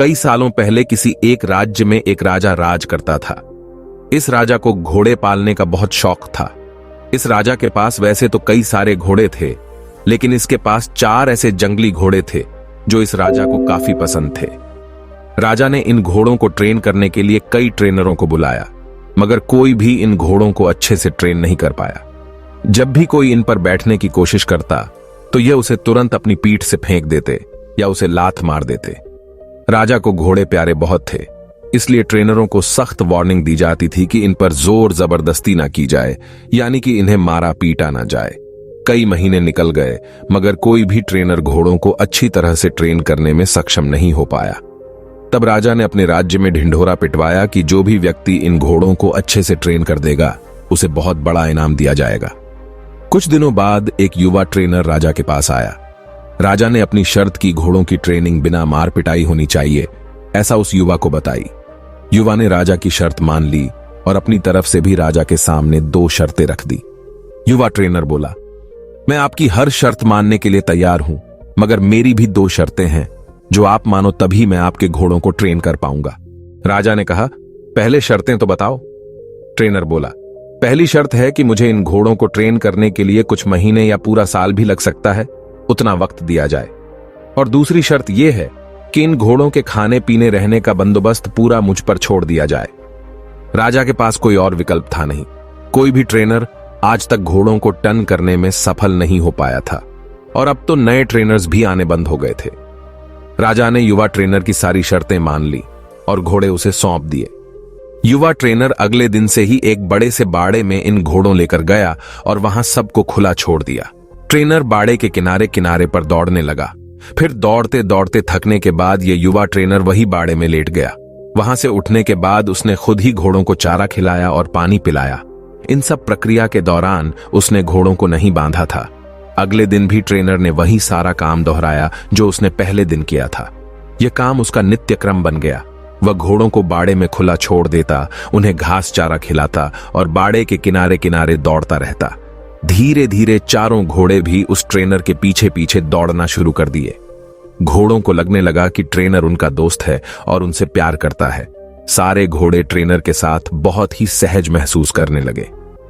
कई सालों पहले किसी एक राज्य में एक राजा राज करता था। इस राजा को घोड़े पालने का बहुत शौक था। इस राजा के पास वैसे तो कई सारे घोड़े थे, लेकिन इसके पास 4 ऐसे जंगली घोड़े थे जो इस राजा को काफी पसंद थे। राजा ने इन घोड़ों को ट्रेन करने के लिए कई ट्रेनरों को बुलाया, मगर कोई भी इन घोड़ों को अच्छे से ट्रेन नहीं कर पाया। जब भी कोई इन पर बैठने की कोशिश करता तो यह उसे तुरंत अपनी पीठ से फेंक देते या उसे लात मार देते। राजा को घोड़े प्यारे बहुत थे, इसलिए ट्रेनरों को सख्त वार्निंग दी जाती थी कि इन पर जोर जबरदस्ती ना की जाए, यानी कि इन्हें मारा पीटा ना जाए। कई महीने निकल गए, मगर कोई भी ट्रेनर घोड़ों को अच्छी तरह से ट्रेन करने में सक्षम नहीं हो पाया। तब राजा ने अपने राज्य में ढिंढोरा पिटवाया कि जो भी व्यक्ति इन घोड़ों को अच्छे से ट्रेन कर देगा उसे बहुत बड़ा इनाम दिया जाएगा। कुछ दिनों बाद एक युवा ट्रेनर राजा के पास आया। राजा ने अपनी शर्त की घोड़ों की ट्रेनिंग बिना मार पिटाई होनी चाहिए, ऐसा उस युवा को बताई। युवा ने राजा की शर्त मान ली और अपनी तरफ से भी राजा के सामने 2 शर्तें रख दी। युवा ट्रेनर बोला, मैं आपकी हर शर्त मानने के लिए तैयार हूं, मगर मेरी भी 2 शर्तें हैं जो आप मानो तभी मैं आपके घोड़ों को ट्रेन कर पाऊंगा। राजा ने कहा, पहले शर्तें तो बताओ। ट्रेनर बोला, पहली शर्त है कि मुझे इन घोड़ों को ट्रेन करने के लिए कुछ महीने या पूरा साल भी लग सकता है, उतना वक्त दिया जाए। और दूसरी शर्त यह है कि इन घोड़ों के खाने पीने रहने का बंदोबस्त पूरा मुझ पर छोड़ दिया जाए। राजा के पास कोई और विकल्प था नहीं। कोई भी ट्रेनर आज तक घोड़ों को टर्न करने में सफल नहीं हो पाया था, और अब तो नए ट्रेनर्स भी आने बंद हो गए थे। राजा ने युवा ट्रेनर की सारी शर्तें मान ली और घोड़े उसे सौंप दिए। युवा ट्रेनर अगले दिन से ही एक बड़े से बाड़े में इन घोड़ों लेकर गया और वहां सबको खुला छोड़ दिया। ट्रेनर बाड़े के किनारे किनारे पर दौड़ने लगा। फिर दौड़ते दौड़ते थकने के बाद ये युवा ट्रेनर वही बाड़े में लेट गया। वहां से उठने के बाद उसने खुद ही घोड़ों को चारा खिलाया और पानी पिलाया। इन सब प्रक्रिया के दौरान उसने घोड़ों को नहीं बांधा था। अगले दिन भी ट्रेनर ने वही सारा काम दोहराया जो उसने पहले दिन किया था। यह काम उसका नित्य क्रम बन गया। वह घोड़ों को बाड़े में खुला छोड़ देता, उन्हें घास चारा खिलाता और बाड़े के किनारे किनारे दौड़ता रहता। धीरे धीरे चारों घोड़े भी उस ट्रेनर के पीछे पीछे दौड़ना शुरू कर दिए। घोड़ों को लगने लगा कि ट्रेनर उनका दोस्त है और उनसे प्यार करता है। सारे घोड़े ट्रेनर के साथ बहुत ही सहज महसूस करने लगे।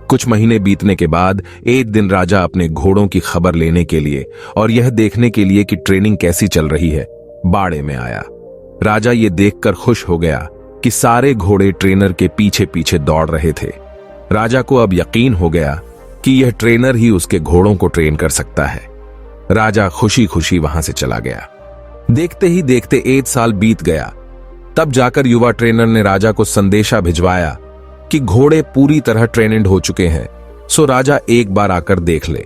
कुछ महीने बीतने के बाद एक दिन राजा अपने घोड़ों की खबर लेने के लिए और यह देखने के लिए कि ट्रेनिंग कैसी चल रही है, बाड़े में आया। राजा ये देखकर खुश हो गया कि सारे घोड़े ट्रेनर के पीछे पीछे दौड़ रहे थे। राजा को अब यकीन हो गया कि यह ट्रेनर ही उसके घोड़ों को ट्रेन कर सकता है। राजा खुशी खुशी वहां से चला गया। देखते ही देखते 1 साल बीत गया। तब जाकर युवा ट्रेनर ने राजा को संदेशा भिजवाया कि घोड़े पूरी तरह ट्रेन्ड हो चुके हैं, सो राजा एक बार आकर देख ले।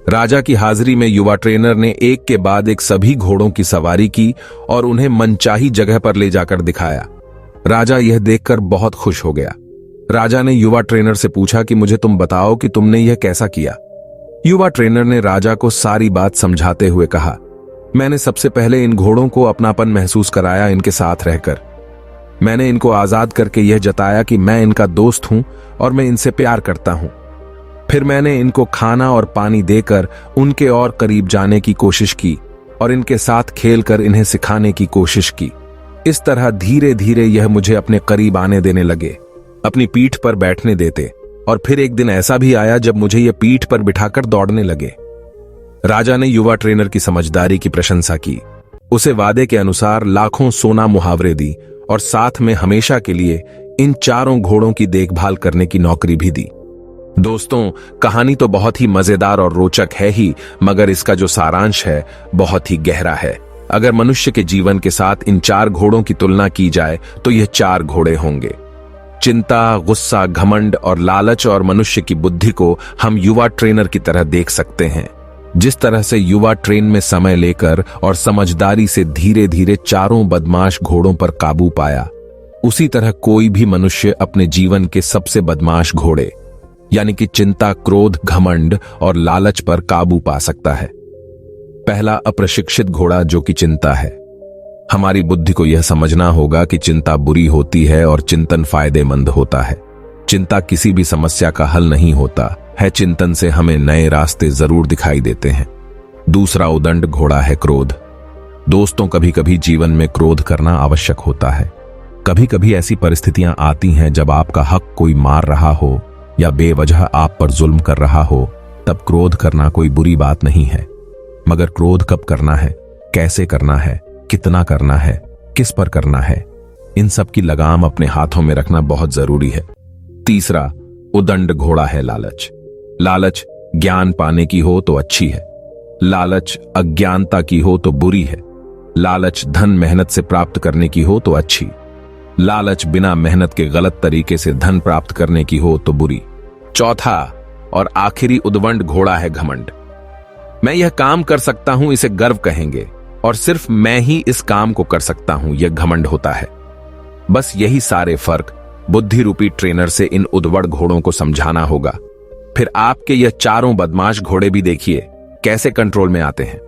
राजा की हाजिरी में युवा ट्रेनर ने एक के बाद एक सभी घोड़ों की सवारी की और उन्हें मनचाही जगह पर ले जाकर दिखाया। राजा यह देखकर बहुत खुश हो गया। राजा ने युवा ट्रेनर से पूछा कि मुझे तुम बताओ कि तुमने यह कैसा किया। युवा ट्रेनर ने राजा को सारी बात समझाते हुए कहा, मैंने सबसे पहले इन घोड़ों को अपनापन महसूस कराया इनके साथ रहकर। मैंने इनको आजाद करके यह जताया कि मैं इनका दोस्त हूं और मैं इनसे प्यार करता हूं। फिर मैंने इनको खाना और पानी देकर उनके और करीब जाने की कोशिश की और इनके साथ खेलकर इन्हें सिखाने की कोशिश की। इस तरह धीरे धीरे यह मुझे अपने करीब आने देने लगे, अपनी पीठ पर बैठने देते, और फिर एक दिन ऐसा भी आया जब मुझे यह पीठ पर बिठाकर दौड़ने लगे। राजा ने युवा ट्रेनर की समझदारी की प्रशंसा की, उसे वादे के अनुसार लाखों सोना मुहावरे दी और साथ में हमेशा के लिए इन चारों घोड़ों की देखभाल करने की नौकरी भी दी। दोस्तों, कहानी तो बहुत ही मजेदार और रोचक है ही, मगर इसका जो सारांश है बहुत ही गहरा है। अगर मनुष्य के जीवन के साथ इन 4 घोड़ों की तुलना की जाए तो यह 4 घोड़े होंगे। चिंता, गुस्सा, घमंड और लालच और मनुष्य की बुद्धि को हम युवा ट्रेनर की तरह देख सकते हैं। जिस तरह से युवा ट्रेन में समय लेकर और समझदारी से धीरे धीरे चारों बदमाश घोड़ों पर काबू पाया, उसी तरह कोई भी मनुष्य अपने जीवन के सबसे बदमाश घोड़े यानी कि चिंता, क्रोध, घमंड और लालच पर काबू पा सकता है। पहला, अप्रशिक्षित घोड़ा जो कि चिंता है। हमारी बुद्धि को यह समझना होगा कि चिंता बुरी होती है और चिंतन फायदेमंद होता है। चिंता किसी भी समस्या का हल नहीं होता है, चिंतन से हमें नए रास्ते जरूर दिखाई देते हैं। दूसरा उदंड घोड़ा है क्रोध। दोस्तों, कभी कभी जीवन में क्रोध करना आवश्यक होता है। कभी कभी ऐसी परिस्थितियां आती हैं जब आपका हक कोई मार रहा हो या बेवजह आप पर जुल्म कर रहा हो, तब क्रोध करना कोई बुरी बात नहीं है। मगर क्रोध कब करना है, कैसे करना है, कितना करना है, किस पर करना है, इन सब की लगाम अपने हाथों में रखना बहुत जरूरी है। तीसरा उदंड घोड़ा है लालच। लालच ज्ञान पाने की हो तो अच्छी है, लालच अज्ञानता की हो तो बुरी है। लालच धन मेहनत से प्राप्त करने की हो तो अच्छी, लालच बिना मेहनत के गलत तरीके से धन प्राप्त करने की हो तो बुरी। चौथा और आखिरी उद्वंड घोड़ा है घमंड। मैं यह काम कर सकता हूं, इसे गर्व कहेंगे, और सिर्फ मैं ही इस काम को कर सकता हूं, यह घमंड होता है। बस यही सारे फर्क बुद्धि रूपी ट्रेनर से इन उद्वड़ घोड़ों को समझाना होगा। फिर आपके यह चारों बदमाश घोड़े भी देखिए कैसे कंट्रोल में आते हैं।